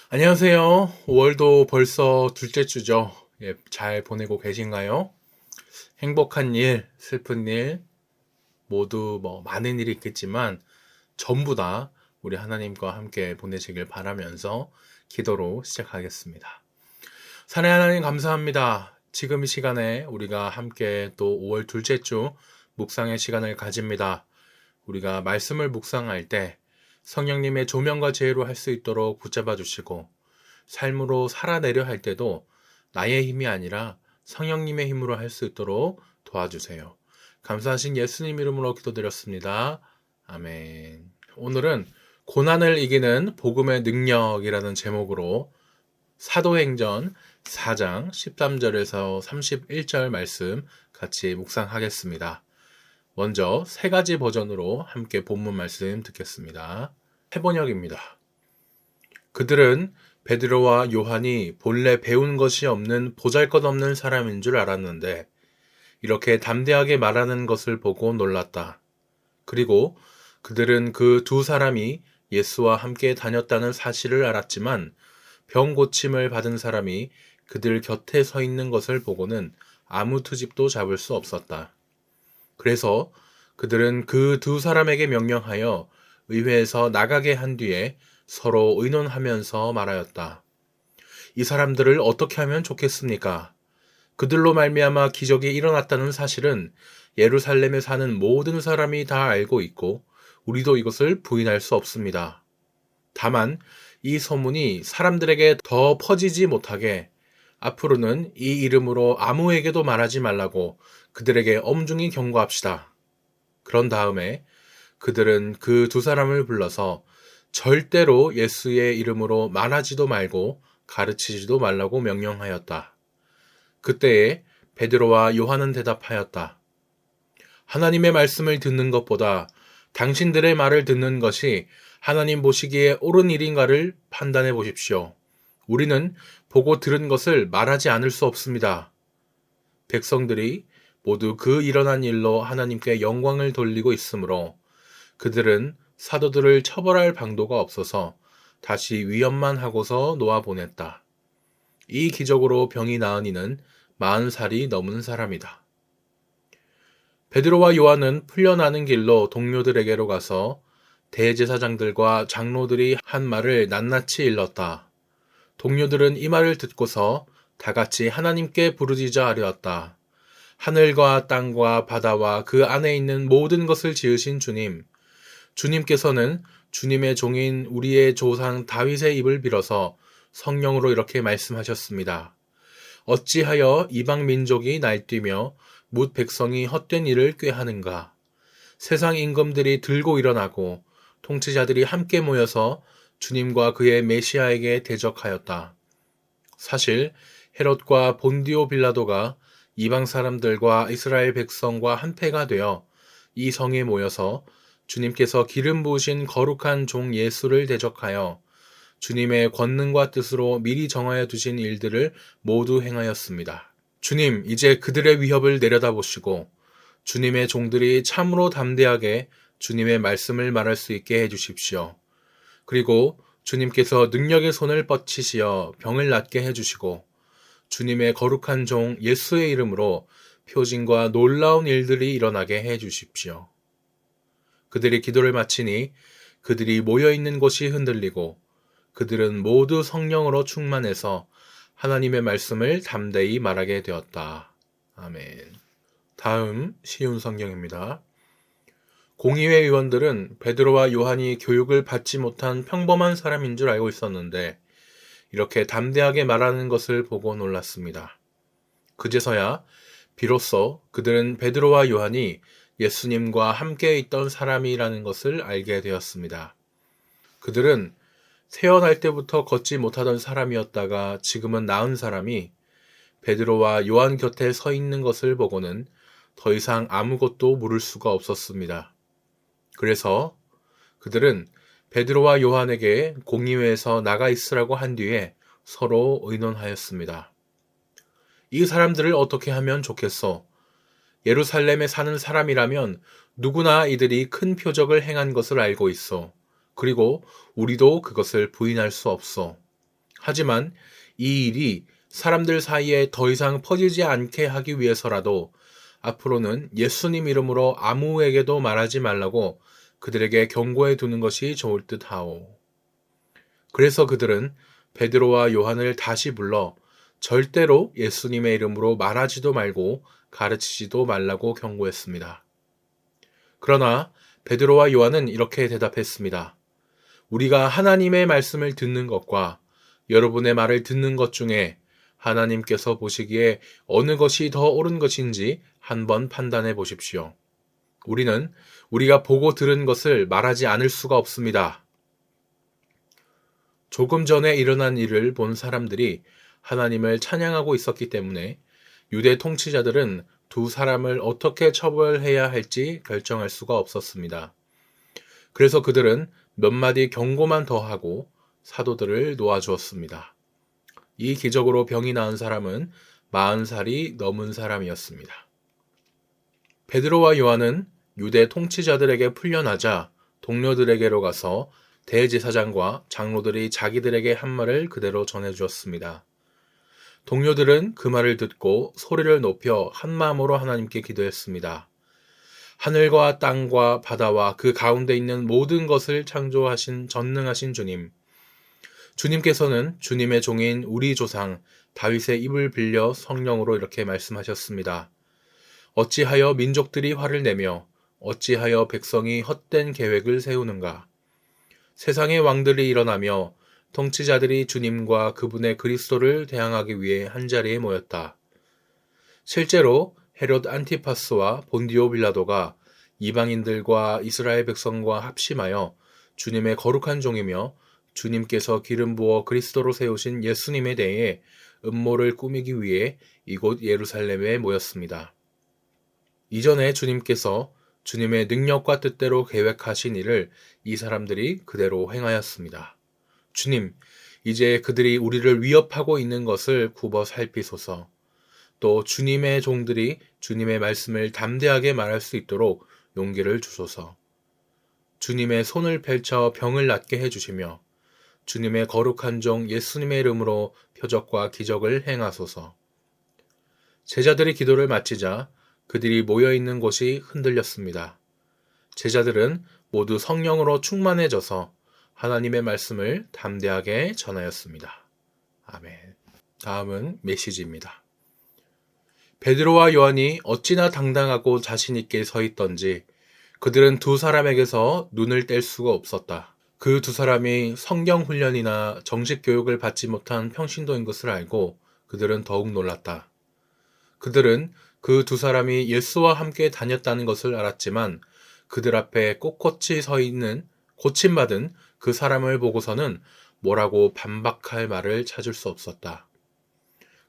안녕하세요. 5월도 벌써 둘째 주죠. 잘 보내고 계신가요? 행복한 일, 슬픈 일, 모두 많은 일이 있겠지만 전부 다 우리 하나님과 함께 보내시길 바라면서 기도로 시작하겠습니다. 사랑하는 하나님 감사합니다. 지금 이 시간에 우리가 함께 또 5월 둘째 주 묵상의 시간을 가집니다. 우리가 말씀을 묵상할 때 성령님의 조명과 지혜로 할 수 있도록 붙잡아 주시고 삶으로 살아내려 할 때도 나의 힘이 아니라 성령님의 힘으로 할 수 있도록 도와주세요. 감사하신 예수님 이름으로 기도드렸습니다. 아멘. 오늘은 고난을 이기는 복음의 능력이라는 제목으로 사도행전 4장 13절에서 31절 말씀 같이 묵상하겠습니다. 먼저 세 가지 버전으로 함께 본문 말씀 듣겠습니다. 해번역입니다. 그들은 베드로와 요한이 본래 배운 것이 없는 보잘것없는 사람인 줄 알았는데 이렇게 담대하게 말하는 것을 보고 놀랐다. 그리고 그들은 그 두 사람이 예수와 함께 다녔다는 사실을 알았지만 병 고침을 받은 사람이 그들 곁에 서 있는 것을 보고는 아무 트집도 잡을 수 없었다. 그래서 그들은 그 두 사람에게 명령하여 의회에서 나가게 한 뒤에 서로 의논하면서 말하였다. 이 사람들을 어떻게 하면 좋겠습니까? 그들로 말미암아 기적이 일어났다는 사실은 예루살렘에 사는 모든 사람이 다 알고 있고 우리도 이것을 부인할 수 없습니다. 다만 이 소문이 사람들에게 더 퍼지지 못하게 앞으로는 이 이름으로 아무에게도 말하지 말라고 그들에게 엄중히 경고합시다. 그런 다음에 그들은 그 두 사람을 불러서 절대로 예수의 이름으로 말하지도 말고 가르치지도 말라고 명령하였다. 그때에 베드로와 요한은 대답하였다. 하나님의 말씀을 듣는 것보다 당신들의 말을 듣는 것이 하나님 보시기에 옳은 일인가를 판단해 보십시오. 우리는 보고 들은 것을 말하지 않을 수 없습니다. 백성들이 모두 그 일어난 일로 하나님께 영광을 돌리고 있으므로 그들은 사도들을 처벌할 방도가 없어서 다시 위협만 하고서 놓아보냈다. 이 기적으로 병이 나은 이는 40살이 넘은 사람이다. 베드로와 요한은 풀려나는 길로 동료들에게로 가서 대제사장들과 장로들이 한 말을 낱낱이 일렀다. 동료들은 이 말을 듣고서 다 같이 하나님께 부르짖어 아뢰었다. 하늘과 땅과 바다와 그 안에 있는 모든 것을 지으신 주님, 주님께서는 주님의 종인 우리의 조상 다윗의 입을 빌어서 성령으로 이렇게 말씀하셨습니다. 어찌하여 이방 민족이 날뛰며 뭇 백성이 헛된 일을 꾀하는가? 세상 임금들이 들고 일어나고 통치자들이 함께 모여서 주님과 그의 메시아에게 대적하였다. 사실 헤롯과 본디오 빌라도가 이방 사람들과 이스라엘 백성과 한패가 되어 이 성에 모여서 주님께서 기름 부으신 거룩한 종 예수를 대적하여 주님의 권능과 뜻으로 미리 정하여 두신 일들을 모두 행하였습니다. 주님, 이제 그들의 위협을 내려다보시고 주님의 종들이 참으로 담대하게 주님의 말씀을 말할 수 있게 해주십시오. 그리고 주님께서 능력의 손을 뻗치시어 병을 낫게 해주시고 주님의 거룩한 종 예수의 이름으로 표징과 놀라운 일들이 일어나게 해주십시오. 그들이 기도를 마치니 그들이 모여있는 곳이 흔들리고 그들은 모두 성령으로 충만해서 하나님의 말씀을 담대히 말하게 되었다. 아멘. 다음 쉬운 성경입니다. 공의회 의원들은 베드로와 요한이 교육을 받지 못한 평범한 사람인 줄 알고 있었는데 이렇게 담대하게 말하는 것을 보고 놀랐습니다. 그제서야 비로소 그들은 베드로와 요한이 예수님과 함께 있던 사람이라는 것을 알게 되었습니다. 그들은 태어날 때부터 걷지 못하던 사람이었다가 지금은 나은 사람이 베드로와 요한 곁에 서 있는 것을 보고는 더 이상 아무것도 물을 수가 없었습니다. 그래서 그들은 베드로와 요한에게 공의회에서 나가 있으라고 한 뒤에 서로 의논하였습니다. 이 사람들을 어떻게 하면 좋겠소? 예루살렘에 사는 사람이라면 누구나 이들이 큰 표적을 행한 것을 알고 있어. 그리고 우리도 그것을 부인할 수 없어. 하지만 이 일이 사람들 사이에 더 이상 퍼지지 않게 하기 위해서라도 앞으로는 예수님 이름으로 아무에게도 말하지 말라고 그들에게 경고해 두는 것이 좋을 듯하오. 그래서 그들은 베드로와 요한을 다시 불러 절대로 예수님의 이름으로 말하지도 말고 가르치지도 말라고 경고했습니다. 그러나 베드로와 요한은 이렇게 대답했습니다. 우리가 하나님의 말씀을 듣는 것과 여러분의 말을 듣는 것 중에 하나님께서 보시기에 어느 것이 더 옳은 것인지 한번 판단해 보십시오. 우리는 우리가 보고 들은 것을 말하지 않을 수가 없습니다. 조금 전에 일어난 일을 본 사람들이 하나님을 찬양하고 있었기 때문에 유대 통치자들은 두 사람을 어떻게 처벌해야 할지 결정할 수가 없었습니다. 그래서 그들은 몇 마디 경고만 더하고 사도들을 놓아주었습니다. 이 기적으로 병이 나은 사람은 40살이 넘은 사람이었습니다. 베드로와 요한은 유대 통치자들에게 풀려나자 동료들에게로 가서 대제사장과 장로들이 자기들에게 한 말을 그대로 전해주었습니다. 동료들은 그 말을 듣고 소리를 높여 한 마음으로 하나님께 기도했습니다. 하늘과 땅과 바다와 그 가운데 있는 모든 것을 창조하신 전능하신 주님, 주님께서는 주님의 종인 우리 조상 다윗의 입을 빌려 성령으로 이렇게 말씀하셨습니다. 어찌하여 민족들이 화를 내며 어찌하여 백성이 헛된 계획을 세우는가? 세상의 왕들이 일어나며 통치자들이 주님과 그분의 그리스도를 대항하기 위해 한자리에 모였다. 실제로 헤롯 안티파스와 본디오 빌라도가 이방인들과 이스라엘 백성과 합심하여 주님의 거룩한 종이며 주님께서 기름 부어 그리스도로 세우신 예수님에 대해 음모를 꾸미기 위해 이곳 예루살렘에 모였습니다. 이전에 주님께서 주님의 능력과 뜻대로 계획하신 일을 이 사람들이 그대로 행하였습니다. 주님, 이제 그들이 우리를 위협하고 있는 것을 굽어 살피소서. 또 주님의 종들이 주님의 말씀을 담대하게 말할 수 있도록 용기를 주소서. 주님의 손을 펼쳐 병을 낫게 해주시며 주님의 거룩한 종 예수님의 이름으로 표적과 기적을 행하소서. 제자들이 기도를 마치자 그들이 모여있는 곳이 흔들렸습니다. 제자들은 모두 성령으로 충만해져서 하나님의 말씀을 담대하게 전하였습니다. 아멘. 다음은 메시지입니다. 베드로와 요한이 어찌나 당당하고 자신있게 서 있던지 그들은 두 사람에게서 눈을 뗄 수가 없었다. 그 두 사람이 성경 훈련이나 정식 교육을 받지 못한 평신도인 것을 알고 그들은 더욱 놀랐다. 그들은 그 두 사람이 예수와 함께 다녔다는 것을 알았지만 그들 앞에 꼿꼿이 서 있는 고침받은 그 사람을 보고서는 뭐라고 반박할 말을 찾을 수 없었다.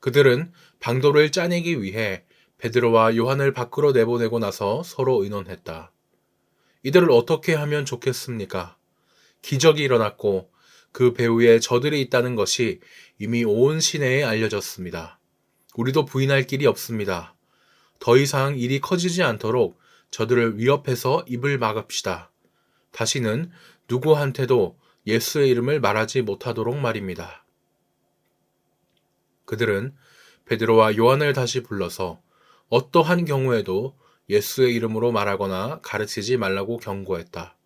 그들은 방도를 짜내기 위해 베드로와 요한을 밖으로 내보내고 나서 서로 의논했다. 이들을 어떻게 하면 좋겠습니까? 기적이 일어났고 그 배후에 저들이 있다는 것이 이미 온 시내에 알려졌습니다. 우리도 부인할 길이 없습니다. 더 이상 일이 커지지 않도록 저들을 위협해서 입을 막읍시다. 다시는 누구한테도 예수의 이름을 말하지 못하도록 말입니다. 그들은 베드로와 요한을 다시 불러서 어떠한 경우에도 예수의 이름으로 말하거나 가르치지 말라고 경고했다.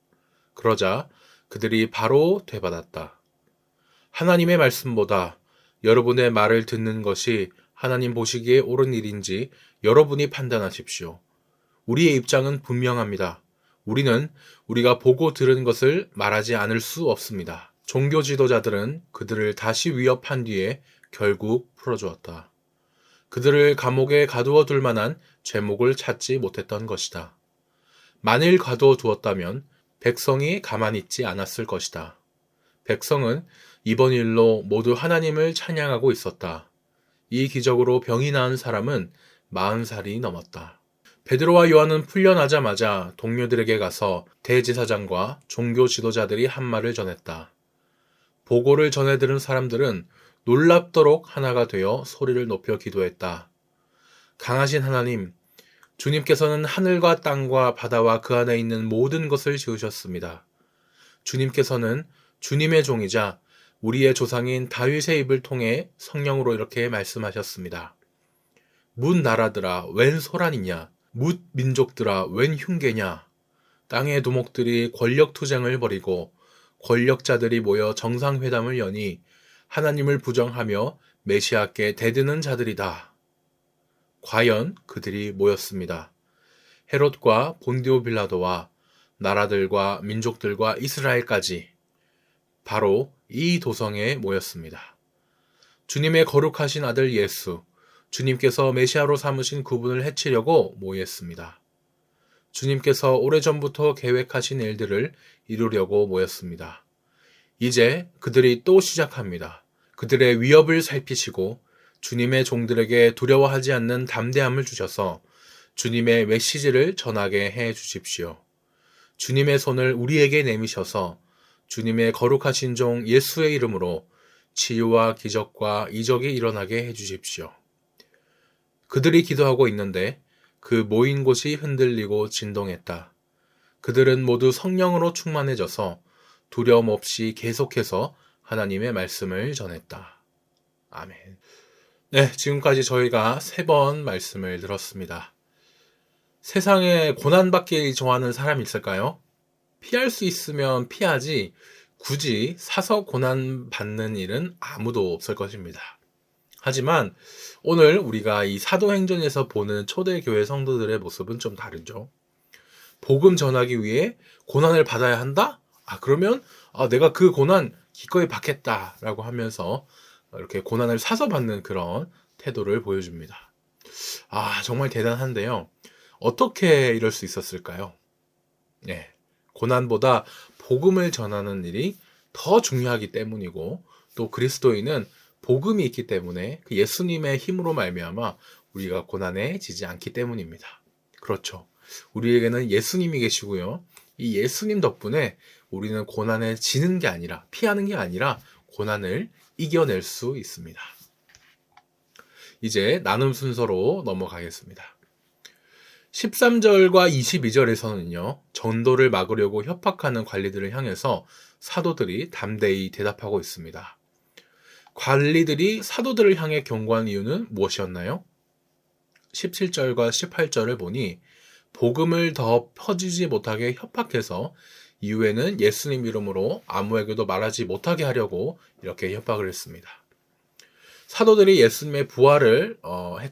그러자 그들이 바로 되받았다. 하나님의 말씀보다 여러분의 말을 듣는 것이 하나님 보시기에 옳은 일인지 여러분이 판단하십시오. 우리의 입장은 분명합니다. 우리는 우리가 보고 들은 것을 말하지 않을 수 없습니다. 종교 지도자들은 그들을 다시 위협한 뒤에 결국 풀어주었다. 그들을 감옥에 가두어 둘 만한 죄목을 찾지 못했던 것이다. 만일 가두어 두었다면 백성이 가만히 있지 않았을 것이다. 백성은 이번 일로 모두 하나님을 찬양하고 있었다. 이 기적으로 병이 나은 사람은 40살이 넘었다. 베드로와 요한은 풀려나자마자 동료들에게 가서 대제사장과 종교 지도자들이 한 말을 전했다. 보고를 전해 들은 사람들은 놀랍도록 하나가 되어 소리를 높여 기도했다. 강하신 하나님, 주님께서는 하늘과 땅과 바다와 그 안에 있는 모든 것을 지으셨습니다. 주님께서는 주님의 종이자 우리의 조상인 다윗의 입을 통해 성령으로 이렇게 말씀하셨습니다. 뭇 나라들아 웬 소란이냐, 뭇 민족들아 웬 흉계냐. 땅의 두목들이 권력 투쟁을 벌이고 권력자들이 모여 정상회담을 여니 하나님을 부정하며 메시아께 대드는 자들이다. 과연 그들이 모였습니다. 헤롯과 본디오 빌라도와 나라들과 민족들과 이스라엘까지 바로 이 도성에 모였습니다. 주님의 거룩하신 아들 예수, 주님께서 메시아로 삼으신 그분을 해치려고 모였습니다. 주님께서 오래전부터 계획하신 일들을 이루려고 모였습니다. 이제 그들이 또 시작합니다. 그들의 위협을 살피시고 주님의 종들에게 두려워하지 않는 담대함을 주셔서 주님의 메시지를 전하게 해 주십시오. 주님의 손을 우리에게 내미셔서 주님의 거룩하신 종 예수의 이름으로 치유와 기적과 이적이 일어나게 해 주십시오. 그들이 기도하고 있는데 그 모인 곳이 흔들리고 진동했다. 그들은 모두 성령으로 충만해져서 두려움 없이 계속해서 하나님의 말씀을 전했다. 아멘. 네, 지금까지 저희가 3번 말씀을 들었습니다. 세상에 고난받기 좋아하는 사람이 있을까요? 피할 수 있으면 피하지 굳이 사서 고난받는 일은 아무도 없을 것입니다. 하지만 오늘 우리가 이 사도행전에서 보는 초대교회 성도들의 모습은 좀 다르죠. 복음 전하기 위해 고난을 받아야 한다? 그러면 내가 그 고난 기꺼이 받겠다라고 하면서 이렇게 고난을 사서 받는 그런 태도를 보여줍니다. 정말 대단한데요. 어떻게 이럴 수 있었을까요? 네, 고난보다 복음을 전하는 일이 더 중요하기 때문이고 또 그리스도인은 복음이 있기 때문에 그 예수님의 힘으로 말미암아 우리가 고난에 지지 않기 때문입니다. 그렇죠. 우리에게는 예수님이 계시고요. 이 예수님 덕분에 우리는 고난에 지는 게 아니라 피하는 게 아니라 고난을 이겨낼 수 있습니다. 이제 나눔 순서로 넘어가겠습니다. 13절과 22절에서는요. 전도를 막으려고 협박하는 관리들을 향해서 사도들이 담대히 대답하고 있습니다. 관리들이 사도들을 향해 경고한 이유는 무엇이었나요? 17절과 18절을 보니 복음을 더 퍼지지 못하게 협박해서 이후에는 예수님 이름으로 아무에게도 말하지 못하게 하려고 이렇게 협박을 했습니다. 사도들이 예수님의 부활을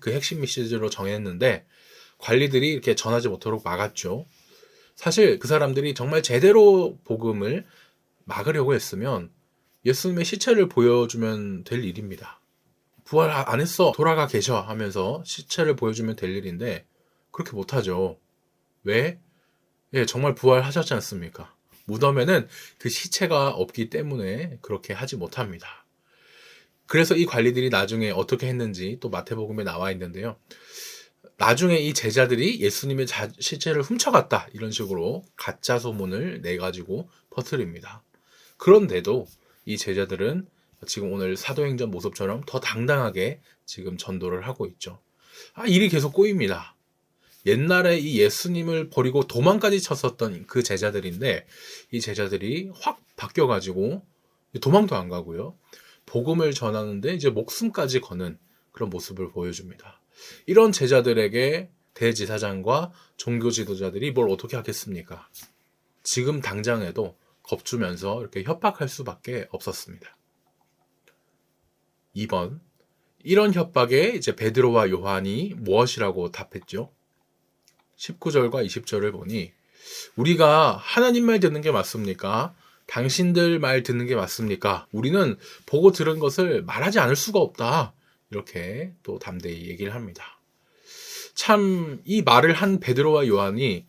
그 핵심 메시지로 정했는데 관리들이 이렇게 전하지 못하도록 막았죠. 사실 그 사람들이 정말 제대로 복음을 막으려고 했으면 예수님의 시체를 보여주면 될 일입니다. 부활 안 했어, 돌아가 계셔 하면서 시체를 보여주면 될 일인데 그렇게 못하죠. 왜? 정말 부활하셨지 않습니까? 무덤에는 그 시체가 없기 때문에 그렇게 하지 못합니다. 그래서 이 관리들이 나중에 어떻게 했는지 또 마태복음에 나와 있는데요. 나중에 이 제자들이 예수님의 시체를 훔쳐갔다 이런 식으로 가짜 소문을 내가지고 퍼뜨립니다. 그런데도 이 제자들은 지금 오늘 사도행전 모습처럼 더 당당하게 지금 전도를 하고 있죠. 일이 계속 꼬입니다. 옛날에 이 예수님을 버리고 도망까지 쳤었던 그 제자들인데 이 제자들이 확 바뀌어가지고 도망도 안 가고요. 복음을 전하는데 이제 목숨까지 거는 그런 모습을 보여줍니다. 이런 제자들에게 대제사장과 종교 지도자들이 뭘 어떻게 하겠습니까? 지금 당장에도 겁주면서 이렇게 협박할 수밖에 없었습니다. 2번. 이런 협박에 이제 베드로와 요한이 무엇이라고 답했죠? 19절과 20절을 보니 우리가 하나님 말 듣는 게 맞습니까? 당신들 말 듣는 게 맞습니까? 우리는 보고 들은 것을 말하지 않을 수가 없다. 이렇게 또 담대히 얘기를 합니다. 참 이 말을 한 베드로와 요한이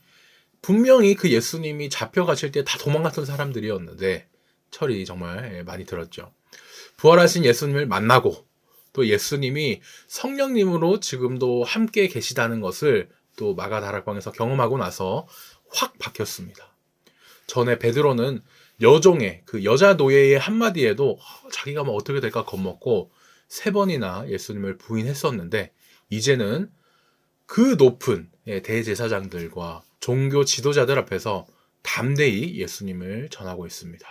분명히 그 예수님이 잡혀가실 때 다 도망갔던 사람들이었는데 철이 정말 많이 들었죠. 부활하신 예수님을 만나고 또 예수님이 성령님으로 지금도 함께 계시다는 것을 또 마가다락방에서 경험하고 나서 확 바뀌었습니다. 전에 베드로는 여종의 그 여자 노예의 한마디에도 자기가 뭐 어떻게 될까 겁먹고 3번이나 예수님을 부인했었는데 이제는 그 높은 대제사장들과 종교 지도자들 앞에서 담대히 예수님을 전하고 있습니다.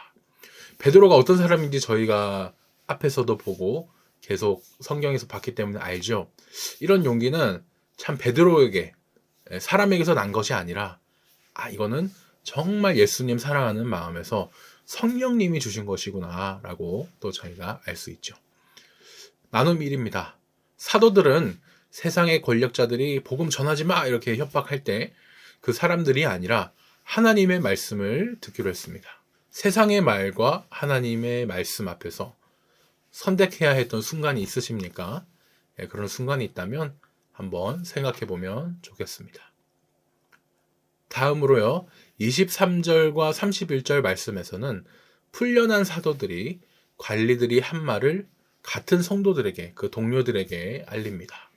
베드로가 어떤 사람인지 저희가 앞에서도 보고 계속 성경에서 봤기 때문에 알죠. 이런 용기는 참 베드로에게, 사람에게서 난 것이 아니라 이거는 정말 예수님 사랑하는 마음에서 성령님이 주신 것이구나 라고 또 저희가 알 수 있죠. 나눔 1입니다. 사도들은 세상의 권력자들이 복음 전하지 마 이렇게 협박할 때 그 사람들이 아니라 하나님의 말씀을 듣기로 했습니다. 세상의 말과 하나님의 말씀 앞에서 선택해야 했던 순간이 있으십니까? 그런 순간이 있다면 한번 생각해 보면 좋겠습니다. 다음으로요, 23절과 31절 말씀에서는 풀려난 사도들이 관리들이 한 말을 같은 성도들에게, 그 동료들에게 알립니다.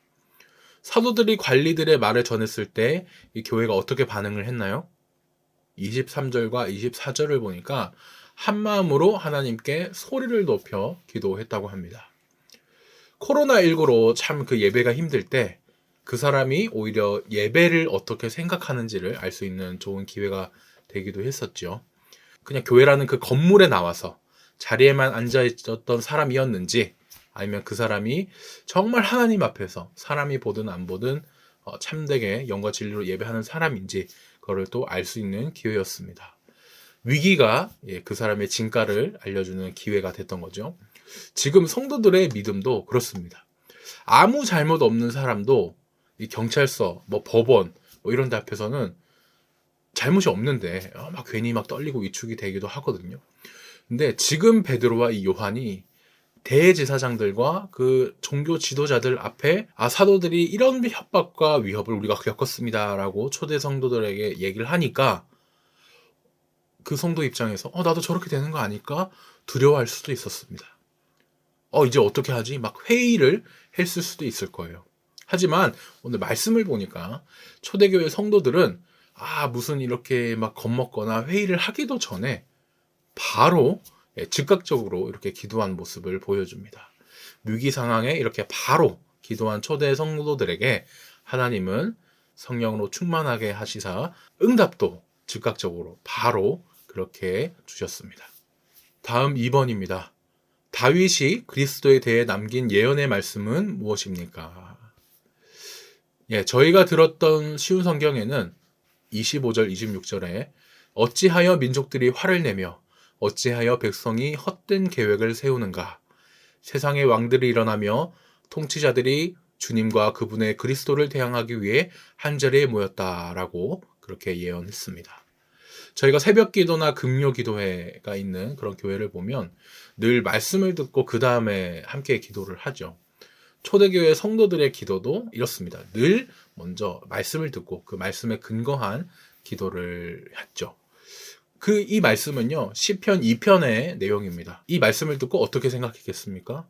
사도들이 관리들의 말을 전했을 때 이 교회가 어떻게 반응을 했나요? 23절과 24절을 보니까 한마음으로 하나님께 소리를 높여 기도했다고 합니다. 코로나19로 참 그 예배가 힘들 때 그 사람이 오히려 예배를 어떻게 생각하는지를 알 수 있는 좋은 기회가 되기도 했었죠. 그냥 교회라는 그 건물에 나와서 자리에만 앉아 있었던 사람이었는지, 아니면 그 사람이 정말 하나님 앞에서 사람이 보든 안 보든 참되게 영과 진리로 예배하는 사람인지 그거를 또 알 수 있는 기회였습니다. 위기가 그 사람의 진가를 알려주는 기회가 됐던 거죠. 지금 성도들의 믿음도 그렇습니다. 아무 잘못 없는 사람도 이 경찰서, 법원 이런 데 앞에서는 잘못이 없는데 막 괜히 막 떨리고 위축이 되기도 하거든요. 근데 지금 베드로와 이 요한이 대제사장들과 그 종교 지도자들 앞에 사도들이 이런 협박과 위협을 우리가 겪었습니다라고 초대 성도들에게 얘기를 하니까 그 성도 입장에서 나도 저렇게 되는 거 아닐까 두려워할 수도 있었습니다. 이제 어떻게 하지? 막 회의를 했을 수도 있을 거예요. 하지만 오늘 말씀을 보니까 초대교회 성도들은 무슨 이렇게 막 겁먹거나 회의를 하기도 전에 바로 즉각적으로 이렇게 기도한 모습을 보여줍니다. 위기 상황에 이렇게 바로 기도한 초대 성도들에게 하나님은 성령으로 충만하게 하시사 응답도 즉각적으로 바로 그렇게 주셨습니다. 다음 2번입니다. 다윗이 그리스도에 대해 남긴 예언의 말씀은 무엇입니까? 저희가 들었던 쉬운 성경에는 25절, 26절에 어찌하여 민족들이 화를 내며 어찌하여 백성이 헛된 계획을 세우는가? 세상의 왕들이 일어나며 통치자들이 주님과 그분의 그리스도를 대항하기 위해 한자리에 모였다라고 그렇게 예언했습니다. 저희가 새벽 기도나 금요 기도회가 있는 그런 교회를 보면 늘 말씀을 듣고 그 다음에 함께 기도를 하죠. 초대교회 성도들의 기도도 이렇습니다. 늘 먼저 말씀을 듣고 그 말씀에 근거한 기도를 했죠. 이 말씀은요, 시편 2편의 내용입니다. 이 말씀을 듣고 어떻게 생각했겠습니까?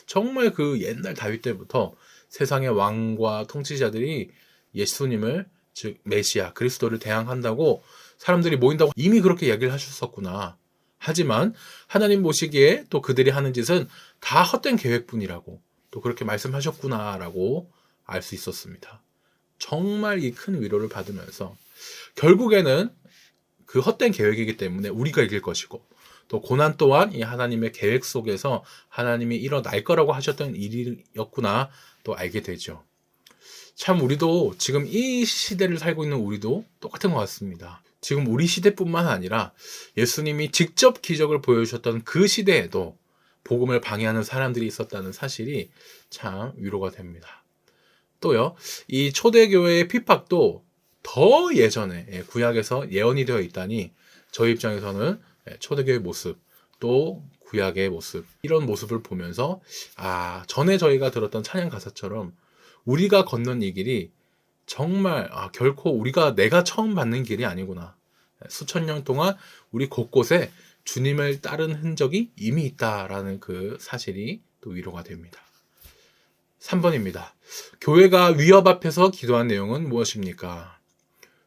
정말 그 옛날 다윗 때부터 세상의 왕과 통치자들이 예수님을, 즉 메시아, 그리스도를 대항한다고 사람들이 모인다고 이미 그렇게 얘기를 하셨었구나. 하지만 하나님 보시기에 또 그들이 하는 짓은 다 헛된 계획뿐이라고 또 그렇게 말씀하셨구나라고 알 수 있었습니다. 정말 이 큰 위로를 받으면서 결국에는 그 헛된 계획이기 때문에 우리가 이길 것이고 또 고난 또한 이 하나님의 계획 속에서 하나님이 일어날 거라고 하셨던 일이었구나 또 알게 되죠. 참 우리도 지금 이 시대를 살고 있는 우리도 똑같은 것 같습니다. 지금 우리 시대뿐만 아니라 예수님이 직접 기적을 보여주셨던 그 시대에도 복음을 방해하는 사람들이 있었다는 사실이 참 위로가 됩니다. 또요, 이 초대교회의 핍박도 더 예전에 구약에서 예언이 되어 있다니 저희 입장에서는 초대교회의 모습 또 구약의 모습 이런 모습을 보면서 전에 저희가 들었던 찬양 가사처럼 우리가 걷는 이 길이 정말 결코 내가 처음 받는 길이 아니구나. 수천 년 동안 우리 곳곳에 주님을 따른 흔적이 이미 있다라는 그 사실이 또 위로가 됩니다. 3번입니다. 교회가 위협 앞에서 기도한 내용은 무엇입니까?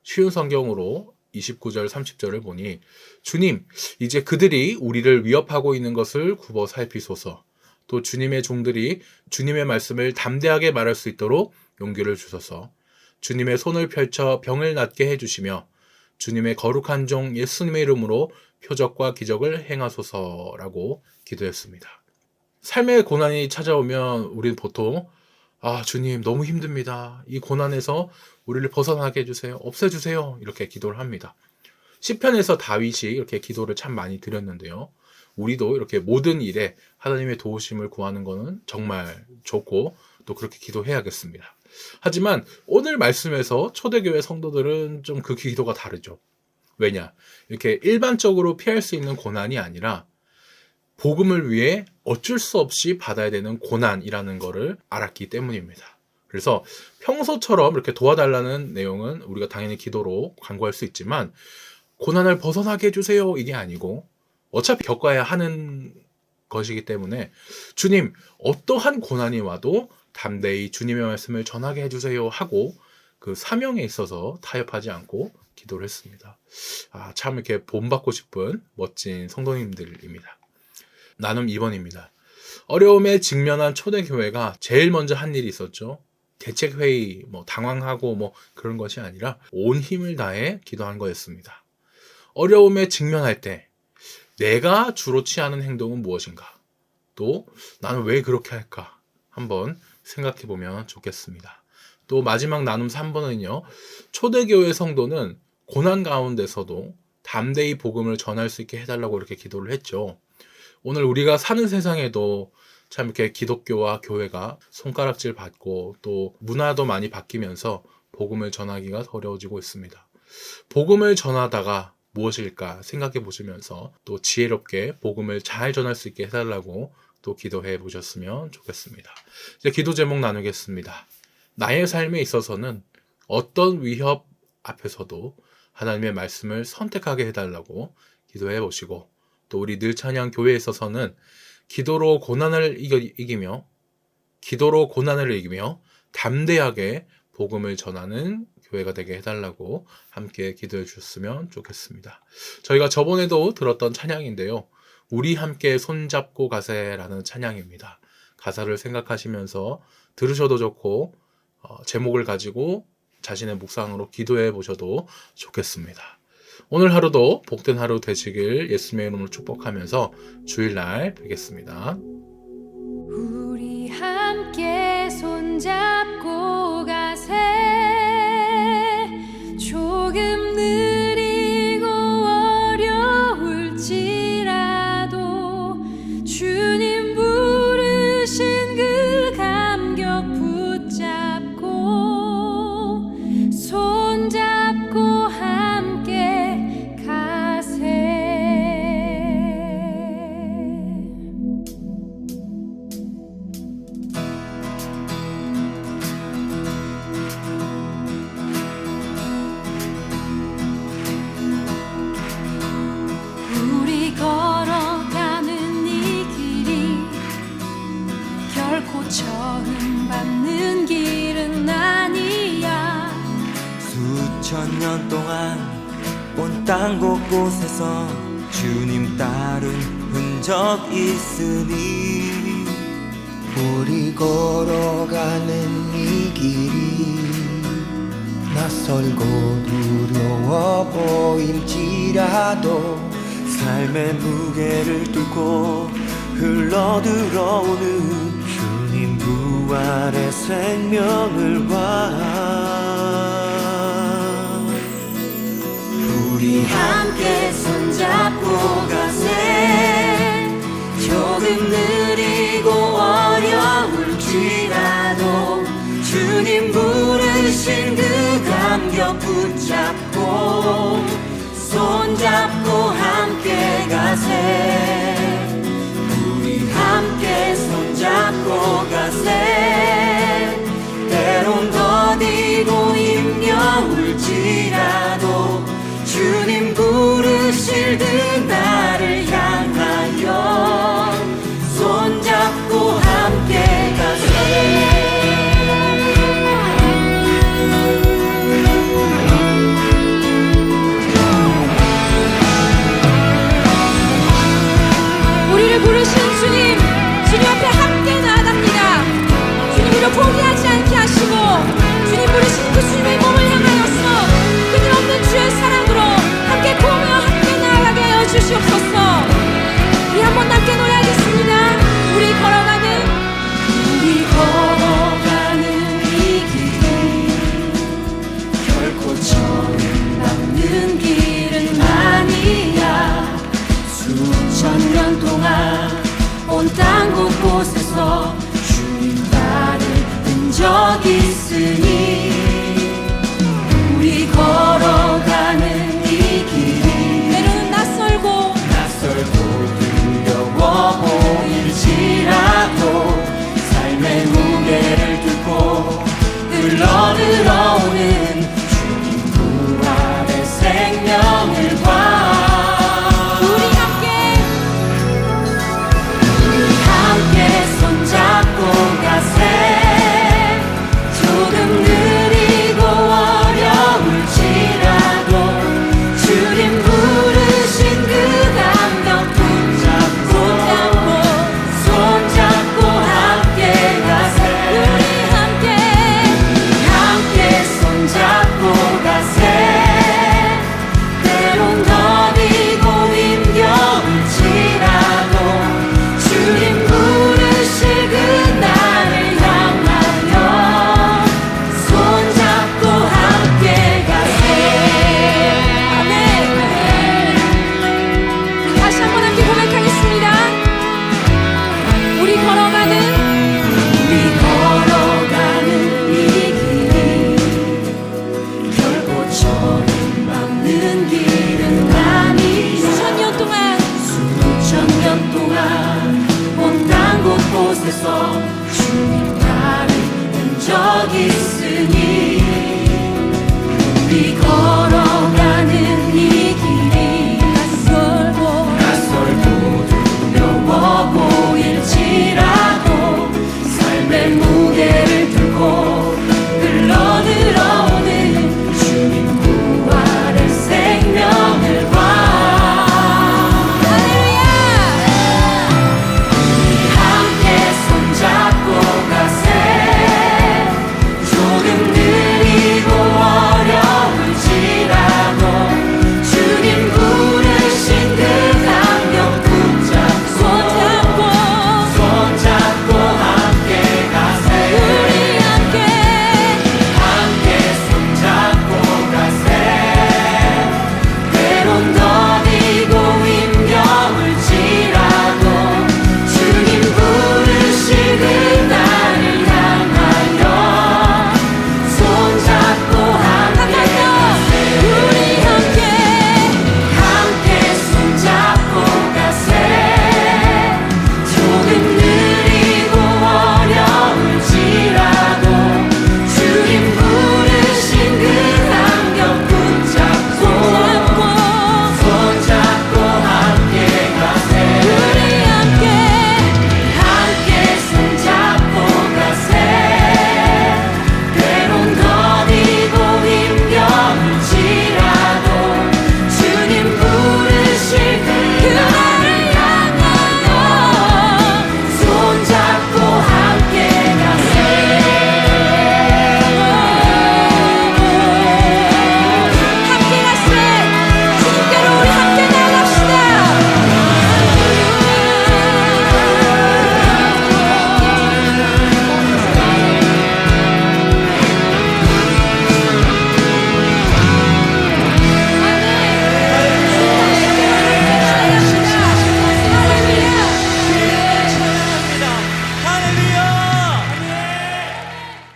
쉬운 성경으로 29절 30절을 보니 주님, 이제 그들이 우리를 위협하고 있는 것을 굽어 살피소서. 또 주님의 종들이 주님의 말씀을 담대하게 말할 수 있도록 용기를 주소서. 주님의 손을 펼쳐 병을 낫게 해주시며 주님의 거룩한 종 예수님의 이름으로 표적과 기적을 행하소서라고 기도했습니다. 삶의 고난이 찾아오면 우리는 보통 주님 너무 힘듭니다. 이 고난에서 우리를 벗어나게 해주세요. 없애주세요. 이렇게 기도를 합니다. 시편에서 다윗이 이렇게 기도를 참 많이 드렸는데요. 우리도 이렇게 모든 일에 하나님의 도우심을 구하는 것은 정말 좋고 또 그렇게 기도해야겠습니다. 하지만 오늘 말씀에서 초대교회 성도들은 좀 그 기도가 다르죠. 왜냐? 이렇게 일반적으로 피할 수 있는 고난이 아니라 복음을 위해 어쩔 수 없이 받아야 되는 고난이라는 것을 알았기 때문입니다. 그래서 평소처럼 이렇게 도와달라는 내용은 우리가 당연히 기도로 간구할 수 있지만 고난을 벗어나게 해주세요 이게 아니고 어차피 겪어야 하는 것이기 때문에 주님 어떠한 고난이 와도 담대히 주님의 말씀을 전하게 해주세요 하고 그 사명에 있어서 타협하지 않고 기도를 했습니다. 참 이렇게 본받고 싶은 멋진 성도님들입니다. 나눔 2번입니다. 어려움에 직면한 초대교회가 제일 먼저 한 일이 있었죠. 대책회의, 당황하고 그런 것이 아니라 온 힘을 다해 기도한 거였습니다. 어려움에 직면할 때 내가 주로 취하는 행동은 무엇인가? 또 나는 왜 그렇게 할까? 한번 생각해 보면 좋겠습니다. 또 마지막 나눔 3번은요. 초대교회 성도는 고난 가운데서도 담대히 복음을 전할 수 있게 해달라고 이렇게 기도를 했죠. 오늘 우리가 사는 세상에도 참 이렇게 기독교와 교회가 손가락질 받고 또 문화도 많이 바뀌면서 복음을 전하기가 어려워지고 있습니다. 복음을 전하다가 무엇일까 생각해 보시면서 또 지혜롭게 복음을 잘 전할 수 있게 해달라고 또 기도해 보셨으면 좋겠습니다. 이제 기도 제목 나누겠습니다. 나의 삶에 있어서는 어떤 위협 앞에서도 하나님의 말씀을 선택하게 해달라고 기도해 보시고 또 우리 늘 찬양 교회에 있어서는 기도로 고난을 이기며 담대하게 복음을 전하는 교회가 되게 해달라고 함께 기도해 주셨으면 좋겠습니다. 저희가 저번에도 들었던 찬양인데요. 우리 함께 손잡고 가세라는 찬양입니다. 가사를 생각하시면서 들으셔도 좋고 제목을 가지고 자신의 묵상으로 기도해 보셔도 좋겠습니다. 오늘 하루도 복된 하루 되시길 예수님의 이름으로 축복하면서 주일날 뵙겠습니다. 우리 함께 손잡고 가세 조금 느리고 어려울지라도 주님 부르신 그 감격 붙잡고 손잡고 함께 가세. 우리 걸어가는 이 길이 결코 처음 받는 길은 아니야. 수천 년 동안 온 땅 곳곳에서 주님 따른 흔적 있으니 우리 걸어가는 이 길이 낯설고 두려워 보일지라도 삶의 무게를 뚫고 흘러들어오는 주님 부활의 생명을 봐. 우리 함께 손잡고 가세 조금 느리고 어려울지라도 주님 부르신 그 감격 붙잡고 손잡고 함께 가세. 우리 함께 손잡고 가세 때론 더디고 힘겨울지라도 주님 부르실 듯 나를 향하여 손잡고 함께 가세. 땅 곳곳에서 주님 따른 적 있으니 우리 걸어가는 이 길이 때로는 낯설고 두려워 보일지라도 삶의 무게를 뚫고 흘러들어오는 주님 부활의 생명을 봐 우리 함께 손잡고 가세 조금 느리고 어려울지라도 주님 부르신 그 감격 손잡고 함께 가세 우리 함께 손잡고 가세 때론 더디고 힘겨울지라도 주님 부르실 그날을 향하여 손잡고 함께 가세 아멘. 다시 한번 함께 고백하겠습니다. 우리 걸어가는 이 길이 결코 처음 밟는 길은 아니야 수천 년 동안 수천 년 동안 온 땅 곳곳에서 주님 따른 적이 있어